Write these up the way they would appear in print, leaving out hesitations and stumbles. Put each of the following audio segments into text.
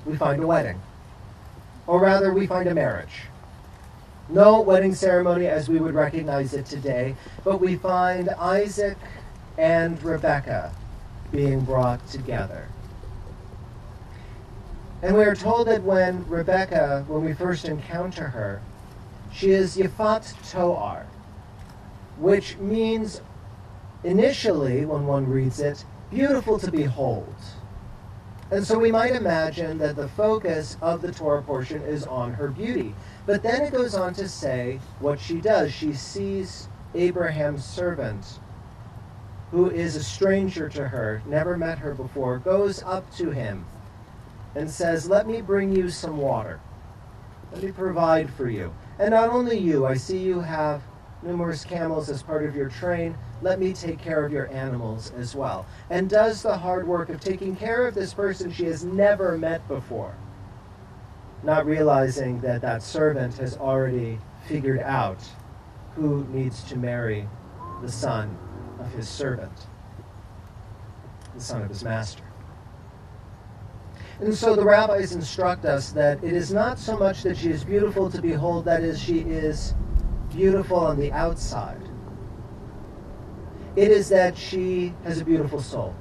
we find a wedding. Or rather, we find a marriage. No wedding ceremony as we would recognize it today, but we find Isaac and Rebekah being brought together. And we are told that when Rebekah, when we first encounter her, she is Yafat Toar, which means initially, when one reads it, beautiful to behold. And so we might imagine that the focus of the Torah portion is on her beauty. But then it goes on to say what she does. She sees Abraham's servant, who is a stranger to her, never met her before, goes up to him and says, "Let me bring you some water. Let me provide for you. And not only you, I see you have numerous camels as part of your train. Let me take care of your animals as well." And does the hard work of taking care of this person she has never met before, not realizing that that servant has already figured out who needs to marry the son of his servant, the son of his master. And so the rabbis instruct us that it is not so much that she is beautiful to behold, that is, she is beautiful on the outside. It is that she has a beautiful soul.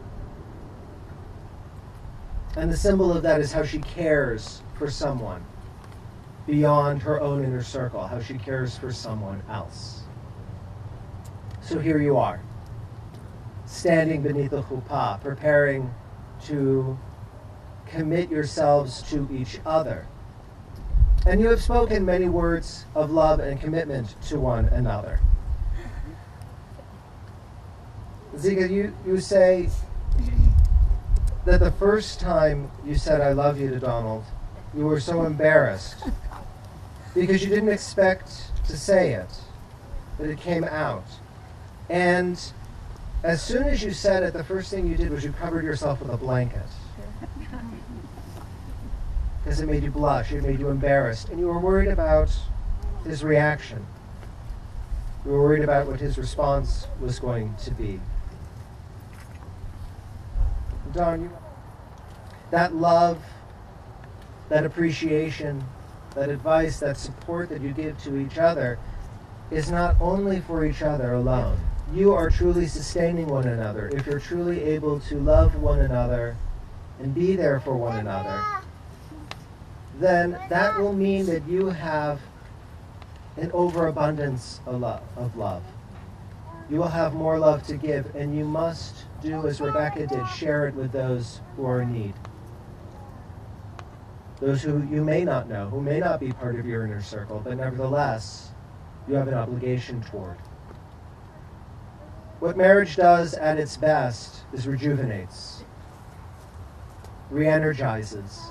And the symbol of that is how she cares for someone beyond her own inner circle, how she cares for someone else. So here you are, standing beneath the chuppah, preparing to commit yourselves to each other. And you have spoken many words of love and commitment to one another. Zika, you say that the first time you said "I love you" to Donald, you were so embarrassed because you didn't expect to say it, but it came out. And as soon as you said it, the first thing you did was you covered yourself with a blanket. Because it made you blush, it made you embarrassed, and you were worried about his reaction. You were worried about what his response was going to be. Don, that love, that appreciation, that advice, that support that you give to each other is not only for each other alone. You are truly sustaining one another. If you're truly able to love one another and be there for one another, then that will mean that you have an overabundance of love. You will have more love to give, and you must do as Rebekah did, share it with those who are in need. Those who you may not know, who may not be part of your inner circle, but nevertheless, you have an obligation toward. What marriage does at its best is rejuvenates, re-energizes,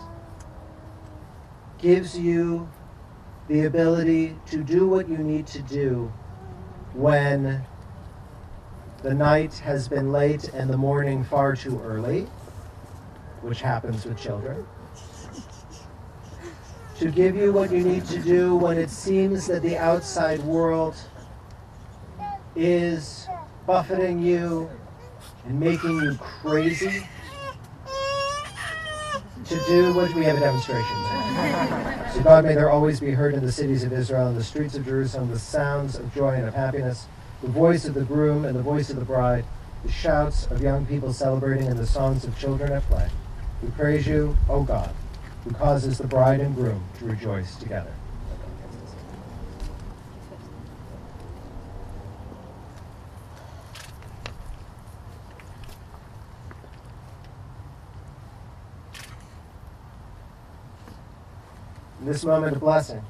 gives you the ability to do what you need to do when the night has been late and the morning far too early, which happens with children. To give you what you need to do when it seems that the outside world is buffeting you and making you crazy. To do what we have a demonstration. So God, may there always be heard in the cities of Israel and the streets of Jerusalem the sounds of joy and of happiness, the voice of the groom and the voice of the bride, the shouts of young people celebrating and the songs of children at play. We praise you, O God, who causes the bride and groom to rejoice together. In this moment of blessing,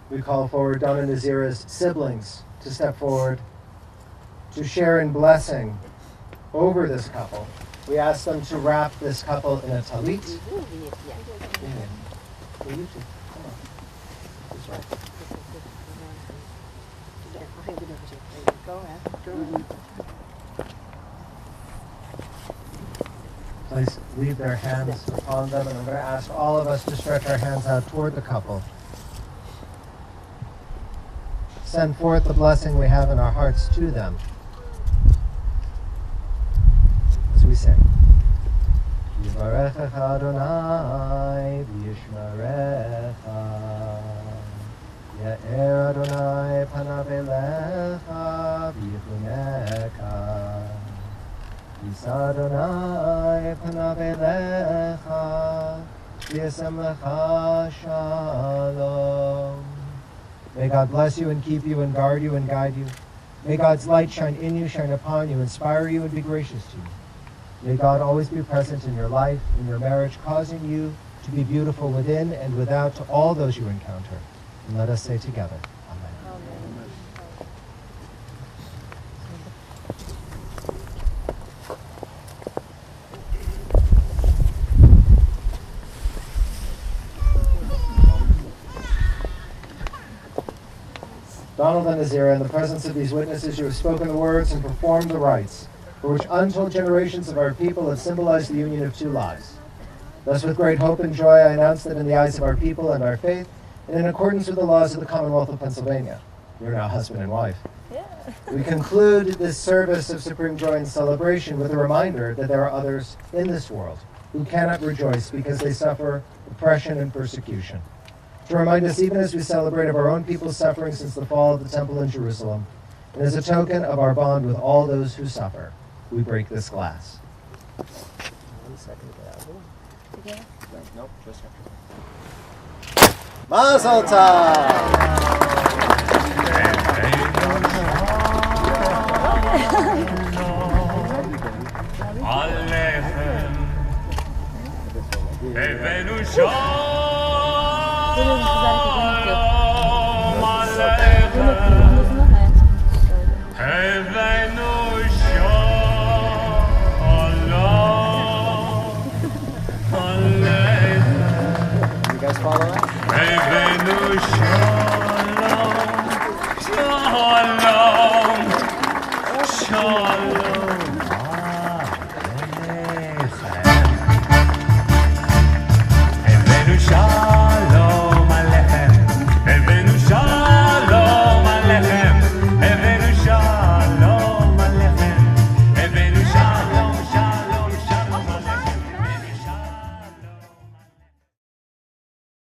we call forward Donna and Nazira's siblings to step forward to share in blessing over this couple. We ask them to wrap this couple in a talit. Yeah. Well, you too. Come on. That's right. Please leave their hands upon them, and I'm going to ask all of us to stretch our hands out toward the couple. Send forth the blessing we have in our hearts to them as we sing. Yivarechecha Adonai v'yishmerecha. Ye'er Adonai panav elecha v'yichunecha. Yisa Adonai panav elecha v'yasem lecha shalom. May God bless you and keep you and guard you and guide you. May God's light shine in you, shine upon you, inspire you, and be gracious to you. May God always be present in your life, in your marriage, causing you to be beautiful within and without to all those you encounter. And let us say together, Amen. Amen. Donald and Azira, in the presence of these witnesses, you have spoken the words and performed the rites, for which untold generations of our people have symbolized the union of two lives. Thus, with great hope and joy, I announce that in the eyes of our people and our faith, and in accordance with the laws of the Commonwealth of Pennsylvania, you're now husband and wife. Yeah. We conclude this service of supreme joy and celebration with a reminder that there are others in this world who cannot rejoice because they suffer oppression and persecution. To remind us, even as we celebrate of our own people's suffering since the fall of the temple in Jerusalem, and as a token of our bond with all those who suffer, we break this glass. 1 second. Together? Nope, just Mazel tov! הבאנו שלום עליכם, הבאנו שלום עליכם, You guys follow that? הבאנו שלום, שלום, שלום